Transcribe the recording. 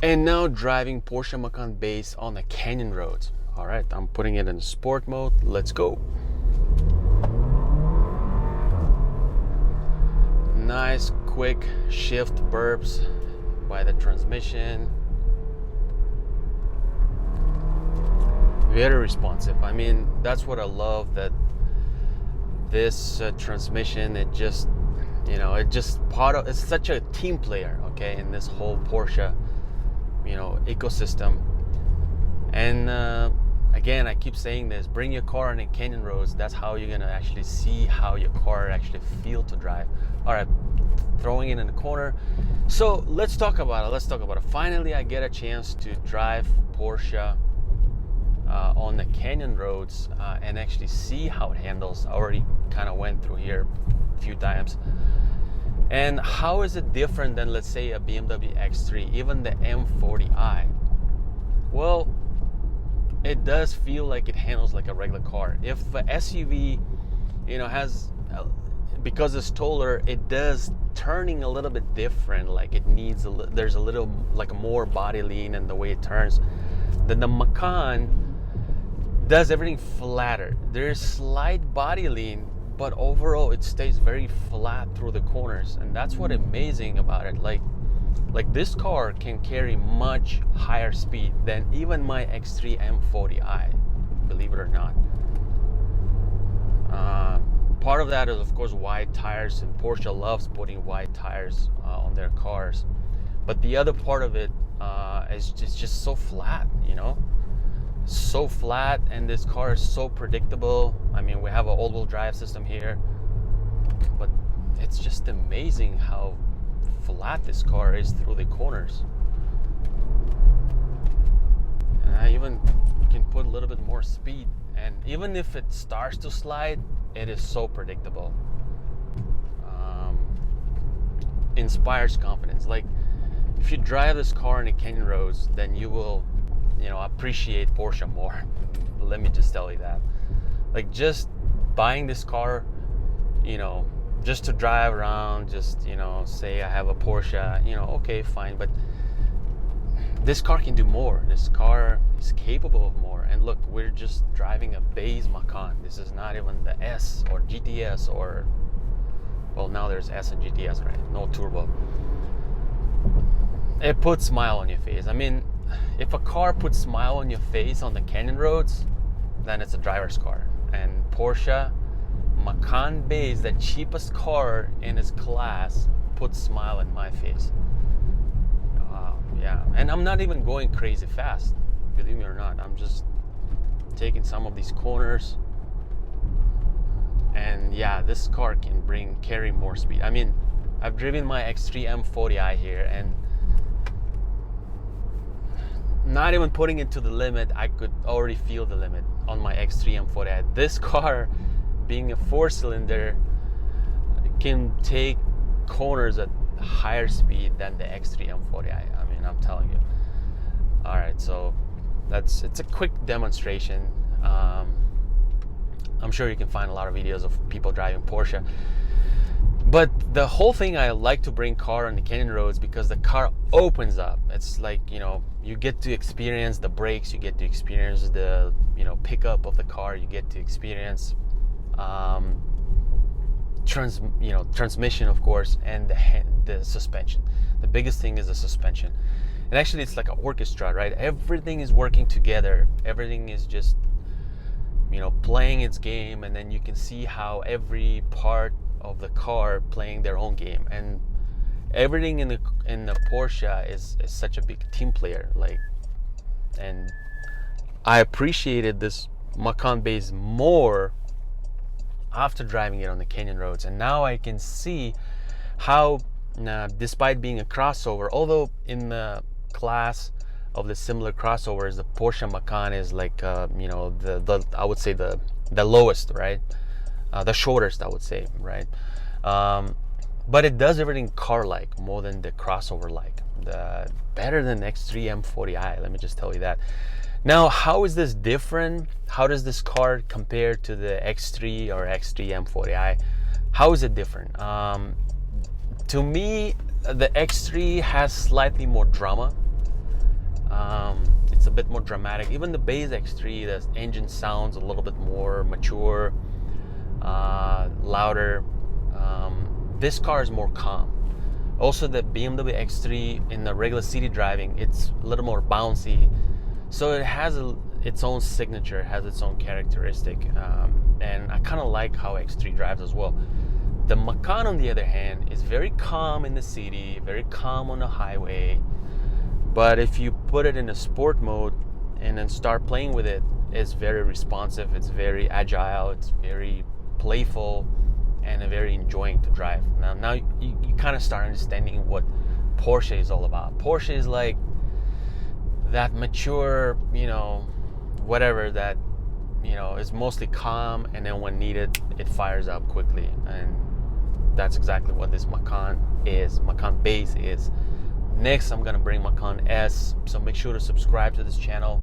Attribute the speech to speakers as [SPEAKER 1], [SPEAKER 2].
[SPEAKER 1] And now driving Porsche Macan Base on the canyon roads. All right, I'm putting it in sport mode. Let's go. Nice quick shift burps by the transmission. Very responsive. I mean, that's what I love, that this transmission, it just, it's such a team player, okay, in this whole Porsche, ecosystem. And again, I keep saying this, bring your car on the canyon roads. That's how you're gonna actually see how your car actually feel to drive. All right, throwing it in the corner. So let's talk about it. Finally, I get a chance to drive Porsche on the canyon roads and actually see how it handles. I already kind of went through here a few times. And how is it different than, let's say, a BMW X3, even the M40i? Well, it does feel like it handles like a regular car. If a SUV, has, because it's taller, it does turning a little bit different. Like it needs there's a little like more body lean in the way it turns. Then the Macan does everything flatter. There's slight body lean, but overall it stays very flat through the corners, and that's what amazing about it. Like this car can carry much higher speed than even my X3 M40i, believe it or not. Part of that is, of course, wide tires, and Porsche loves putting wide tires on their cars. But the other part of it is just so flat, so flat, and this car is so predictable. I mean, we have an all-wheel drive system here, but it's just amazing how flat this car is through the corners. And I even can put a little bit more speed, and even if it starts to slide, it is so predictable. Inspires confidence. Like if you drive this car on the canyon roads, then you will appreciate Porsche more. Let me just tell you that. Like just buying this car, just to drive around, just say I have a Porsche, okay, fine, but this car can do more. This car is capable of more. And look, we're just driving a Base Macan. This is not even the S or GTS, or, well, now there's S and GTS, right? No turbo. It puts smile on your face. I mean, if a car puts smile on your face on the canyon roads, then it's a driver's car. And Porsche Macan Base, the cheapest car in its class, puts smile in my face. Yeah, and I'm not even going crazy fast, believe me or not. I'm just taking some of these corners, and yeah, this car can carry more speed. I mean, I've driven my X3 M40i here, and not even putting it to the limit, I could already feel the limit on my X3 M40i. This car, being a 4-cylinder, can take corners at higher speed than the X3 M40i. I mean, I'm telling you. All right, so it's a quick demonstration. I'm sure you can find a lot of videos of people driving Porsche. But the whole thing, I like to bring car on the canyon roads because the car opens up. It's like, you get to experience the brakes, you get to experience the, pickup of the car, you get to experience transmission, of course, and the suspension. The biggest thing is the suspension. And actually, it's like an orchestra, right? Everything is working together. Everything is just, playing its game, and then you can see how every part of the car playing their own game. And everything in the Porsche is such a big team player. And I appreciated this Macan Base more after driving it on the canyon roads. And now I can see how, despite being a crossover, although in the class of the similar crossovers, the Porsche Macan is like I would say the lowest, right? The shortest, I would say, right? But it does everything car-like more than the crossover-like. Better than X3 M40i, let me just tell you that. Now, how is this different? How does this car compare to the X3 or X3 M40i? How is it different? To me, the X3 has slightly more drama. It's a bit more dramatic. Even the Base X3, the engine sounds a little bit more mature, louder. This car is more calm. Also, the BMW X3 in the regular city driving, it's a little more bouncy. So it has its own signature, it has its own characteristic. And I kind of like how X3 drives as well. The Macan, on the other hand, is very calm in the city, very calm on the highway. But if you put it in a sport mode and then start playing with it, it's very responsive, it's very agile, it's very playful, and very enjoying to drive. Now you kind of start understanding what Porsche is all about. Porsche is like that mature, whatever that, is mostly calm, and then when needed, it fires up quickly. And that's exactly what this Macan is. Macan Base is. Next, I'm gonna bring Macan S, so make sure to subscribe to this channel.